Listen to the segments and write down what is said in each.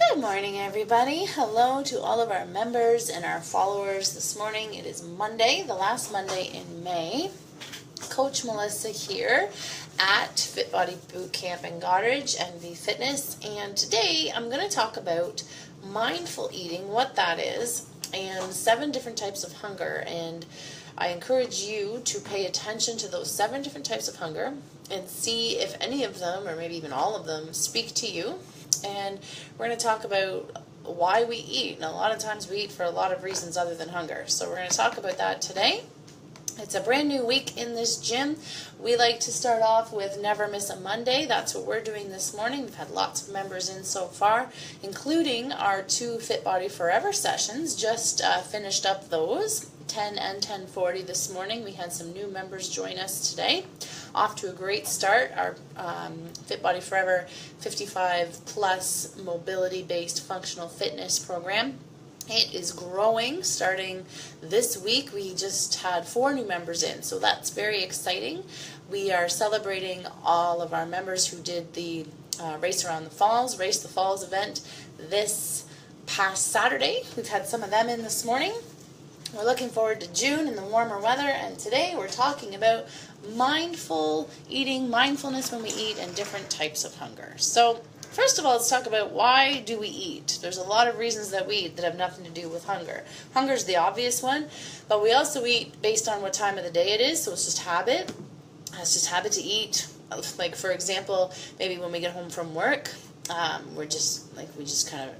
Good morning, everybody. Hello to all of our members and our followers this morning. It is Monday, the last Monday in May. Coach Melissa here at Fit Body Boot Camp in Goderich, NV Fitness, and today I'm going to talk about mindful eating, what that is, and 7 different types of hunger. And I encourage you to pay attention to those 7 different types of hunger and see if any of them, or maybe even all of them, speak to you. And we're going to talk about why we eat. And a lot of times we eat for a lot of reasons other than hunger. So we're going to talk about that today. It's a brand new week in this gym. We like to start off with Never Miss a Monday. That's what we're doing this morning. We've had lots of members in so far, including our 2 Fit Body Forever sessions. Just finished up those, 10 and 10:40 this morning. We had some new members join us today. Off to a great start. Our Fit Body Forever 55 plus mobility based functional fitness program. It is growing starting this week. We just had 4 new members in, so that's very exciting. We are celebrating all of our members who did the Race the Falls event this past Saturday. We've had some of them in this morning. We're looking forward to June and the warmer weather, and today we're talking about mindful eating, mindfulness when we eat, and different types of hunger. So first of all, let's talk about why do we eat. There's a lot of reasons that we eat that have nothing to do with hunger. Hunger is the obvious one, but we also eat based on what time of the day it is, so it's just habit. It's just habit to eat. Like, for example, maybe when we get home from work, we just kind of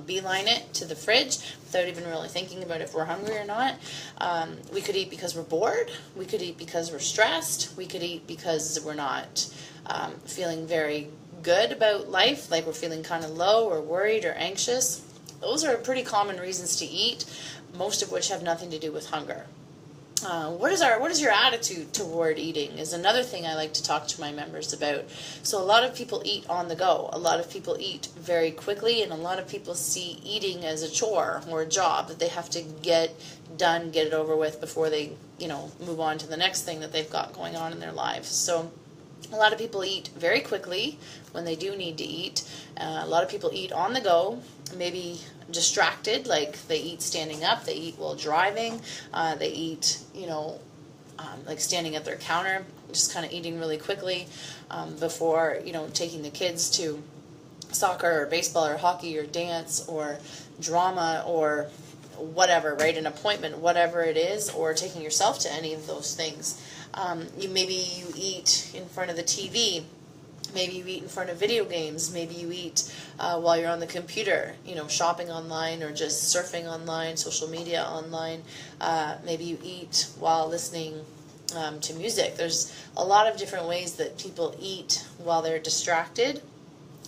beeline it to the fridge without even really thinking about if we're hungry or not. We could eat because we're bored. We could eat because we're stressed. We could eat because we're not feeling very good about life, like we're feeling kind of low or worried or anxious. Those are pretty common reasons to eat, most of which have nothing to do with hunger. What is your attitude toward eating is another thing I like to talk to my members about. So a lot of people eat on the go. A lot of people eat very quickly, and a lot of people see eating as a chore or a job that they have to get done, get it over with before they, move on to the next thing that they've got going on in their lives. So a lot of people eat very quickly when they do need to eat. A lot of people eat on the go, maybe distracted, like they eat standing up, they eat while driving, they eat, like standing at their counter, just kind of eating really quickly before, taking the kids to soccer or baseball or hockey or dance or drama or whatever, right? An appointment, whatever it is, or taking yourself to any of those things. Maybe you eat in front of the TV. Maybe you eat in front of video games. Maybe you eat while you're on the computer, shopping online or just surfing online, social media online. Maybe you eat while listening to music. There's a lot of different ways that people eat while they're distracted,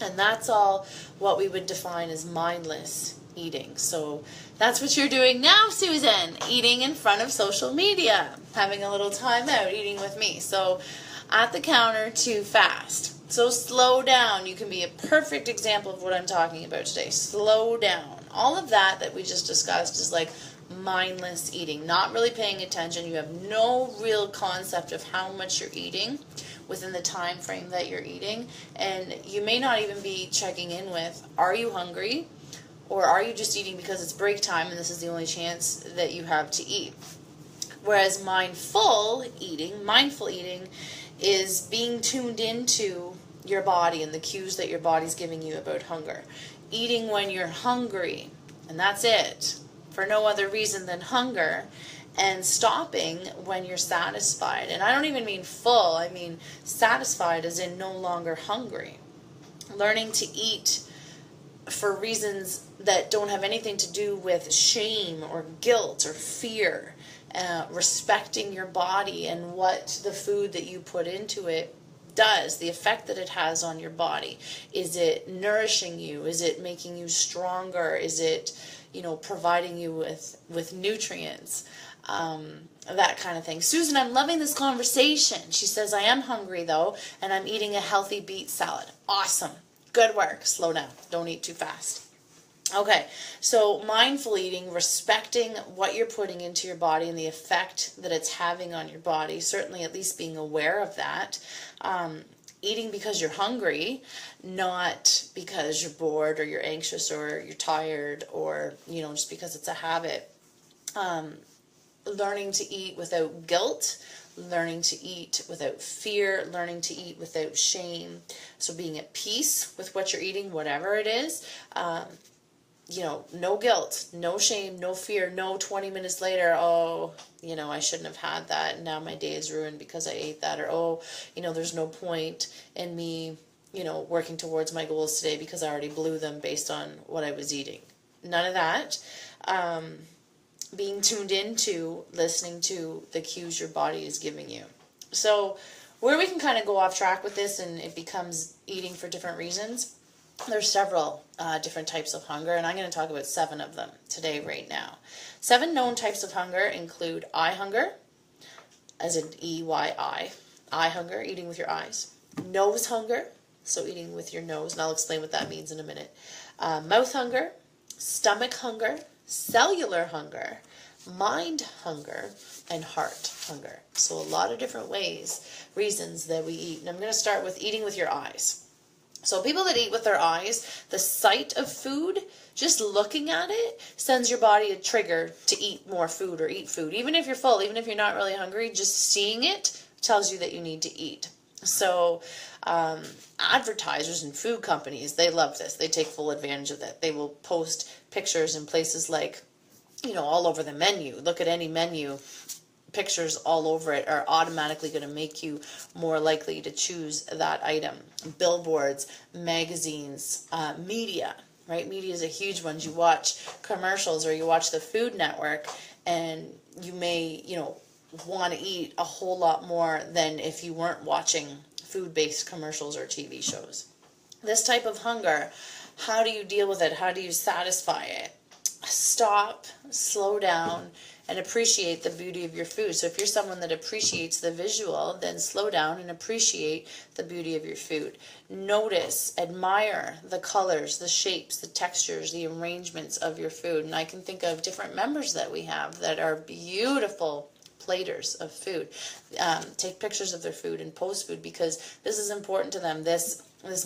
and that's all what we would define as mindless eating. So that's what you're doing now, Susan, eating in front of social media, having a little time out, eating with me. So at the counter, too fast. So slow down. You can be a perfect example of what I'm talking about today. Slow down. All of that we just discussed is like mindless eating, not really paying attention. You have no real concept of how much you're eating within the time frame that you're eating, and you may not even be checking in with, are you hungry, or are you just eating because it's break time and this is the only chance that you have to eat? Whereas mindful eating is being tuned into your body and the cues that your body's giving you about hunger. Eating when you're hungry, and that's it, for no other reason than hunger, and stopping when you're satisfied. And I don't even mean full, I mean satisfied as in no longer hungry. Learning to eat for reasons that don't have anything to do with shame or guilt or fear. Respecting your body and what the food that you put into it does, the effect that it has on your body. Is it nourishing you? Is it making you stronger? Is it, providing you with nutrients? That kind of thing. Susan, I'm loving this conversation. She says, I am hungry though, and I'm eating a healthy beet salad. Awesome. Good work. Slow down. Don't eat too fast. Okay, so mindful eating, respecting what you're putting into your body and the effect that it's having on your body, certainly at least being aware of that, eating because you're hungry, not because you're bored or you're anxious or you're tired or, just because it's a habit. Learning to eat without guilt, learning to eat without fear, learning to eat without shame. So being at peace with what you're eating, whatever it is, no guilt, no shame, no fear, no 20 minutes later, I shouldn't have had that and now my day is ruined because I ate that, or, there's no point in me, working towards my goals today because I already blew them based on what I was eating. None of that. Being tuned into, listening to the cues your body is giving you. So where we can kind of go off track with this and it becomes eating for different reasons, there's several different types of hunger, and I'm going to talk about 7 of them today, right now. 7 known types of hunger include eye hunger, as in E-Y-I, eye hunger, eating with your eyes. Nose hunger, so eating with your nose, and I'll explain what that means in a minute. Mouth hunger, stomach hunger, cellular hunger, mind hunger, and heart hunger. So a lot of different reasons that we eat. And I'm going to start with eating with your eyes. So people that eat with their eyes, the sight of food, just looking at it, sends your body a trigger to eat more food or eat food. Even if you're full, even if you're not really hungry, just seeing it tells you that you need to eat. So advertisers and food companies, they love this. They take full advantage of that. They will post pictures in places like, all over the menu. Look at any menu. Pictures all over it are automatically going to make you more likely to choose that item. Billboards, magazines, media, right? Media is a huge one. You watch commercials or you watch the Food Network and you may, want to eat a whole lot more than if you weren't watching food-based commercials or TV shows. This type of hunger, how do you deal with it? How do you satisfy it? Stop, slow down, and appreciate the beauty of your food. So if you're someone that appreciates the visual, then slow down and appreciate the beauty of your food. Notice, admire the colors, the shapes, the textures, the arrangements of your food. And I can think of different members that we have that are beautiful platers of food. Take pictures of their food and post food because this is important to them. This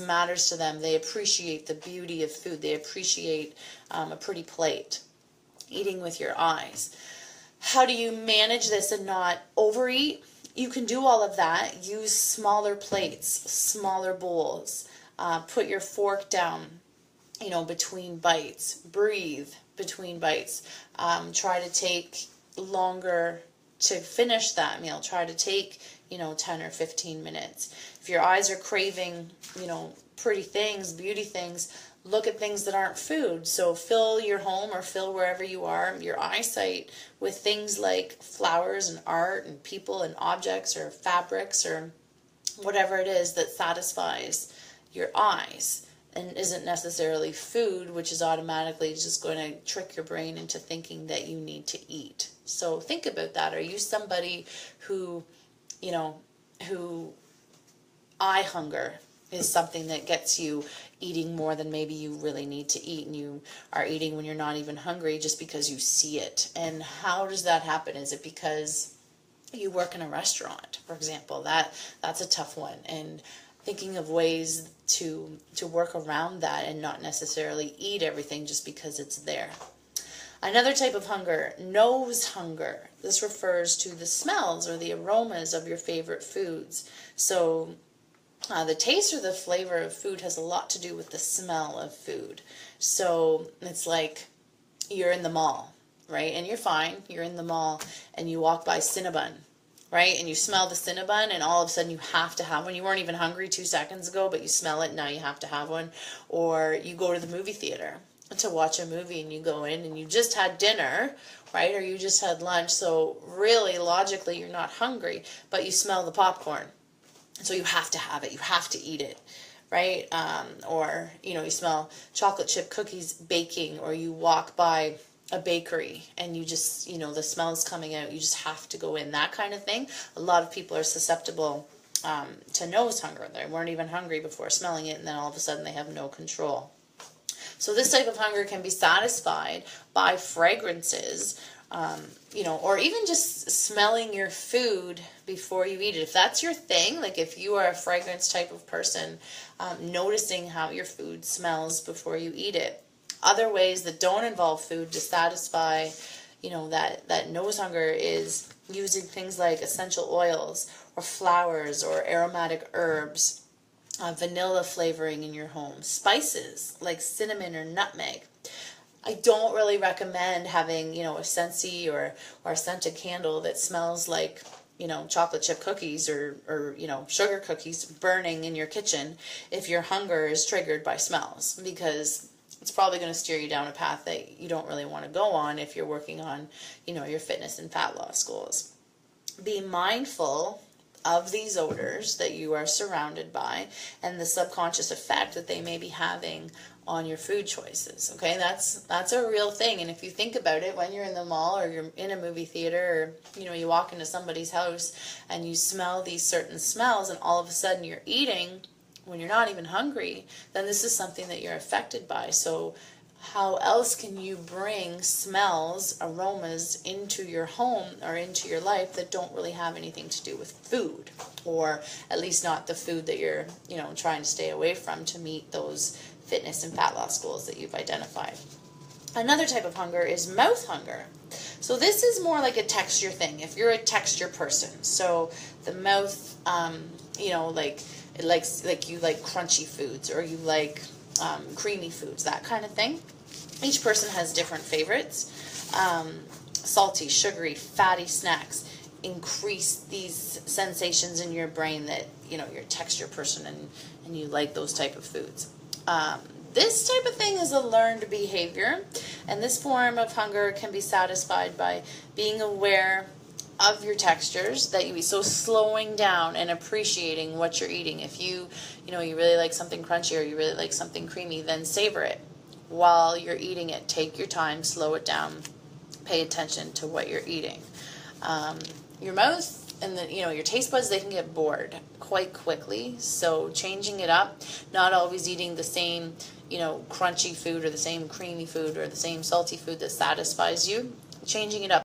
matters to them. They appreciate the beauty of food. They appreciate a pretty plate. Eating with your eyes. How do you manage this and not overeat? You can do all of that. Use smaller plates, smaller bowls. Put your fork down, between bites. Breathe between bites. Try to take longer to finish that meal. Try to take, 10 or 15 minutes. If your eyes are craving, pretty things, beauty things, look at things that aren't food. So fill your home or fill wherever you are, your eyesight, with things like flowers and art and people and objects or fabrics or whatever it is that satisfies your eyes and isn't necessarily food, which is automatically just going to trick your brain into thinking that you need to eat. So think about that. Are you somebody who eye hunger is something that gets you eating more than maybe you really need to eat, and you are eating when you're not even hungry just because you see it? And how does that happen? Is it because you work in a restaurant, for example? That's a tough one. And thinking of ways to work around that and not necessarily eat everything just because it's there. Another type of hunger, nose hunger. This refers to the smells or the aromas of your favorite foods. So the taste or the flavor of food has a lot to do with the smell of food. So it's like you're in the mall, right? And you're fine. You're in the mall and you walk by Cinnabon, right? And you smell the Cinnabon and all of a sudden you have to have one. You weren't even hungry 2 seconds ago, but you smell it and now you have to have one. Or you go to the movie theater to watch a movie and you go in and you just had dinner, right? Or you just had lunch. So really, logically, you're not hungry, but you smell the popcorn. So you have to have it. You have to eat it, right? Or, you smell chocolate chip cookies baking, or you walk by a bakery and you just, the smell's coming out. You just have to go in, that kind of thing. A lot of people are susceptible to nose hunger. They weren't even hungry before smelling it, and then all of a sudden they have no control. So this type of hunger can be satisfied by fragrances or even just smelling your food before you eat it. If that's your thing, like if you are a fragrance type of person, noticing how your food smells before you eat it. Other ways that don't involve food to satisfy, that nose hunger is using things like essential oils or flowers or aromatic herbs, vanilla flavoring in your home, spices like cinnamon or nutmeg. I don't really recommend having, a scentsy or a scented candle that smells like, chocolate chip cookies or sugar cookies burning in your kitchen if your hunger is triggered by smells, because it's probably going to steer you down a path that you don't really want to go on if you're working on, your fitness and fat loss goals. Be mindful of these odors that you are surrounded by and the subconscious effect that they may be having on your food choices. Okay, that's a real thing. And if you think about it, when you're in the mall or you're in a movie theater, or you walk into somebody's house and you smell these certain smells, and all of a sudden you're eating when you're not even hungry, then this is something that you're affected by. So how else can you bring smells, aromas into your home or into your life that don't really have anything to do with food, or at least not the food that you're, trying to stay away from to meet those fitness and fat loss goals that you've identified. Another type of hunger is mouth hunger. So this is more like a texture thing. If you're a texture person, so the mouth, like you like crunchy foods, or you like creamy foods, that kind of thing. Each person has different favorites. Salty, sugary, fatty snacks increase these sensations in your brain that, you're a texture person and you like those type of foods. This type of thing is a learned behavior, and this form of hunger can be satisfied by being aware of your textures, that you be so slowing down and appreciating what you're eating. If you really like something crunchy or you really like something creamy, then savor it while you're eating it. Take your time, slow it down, pay attention to what you're eating. Your mouth and your taste buds, they can get bored quite quickly. So changing it up, not always eating the same, crunchy food or the same creamy food or the same salty food that satisfies you, changing it up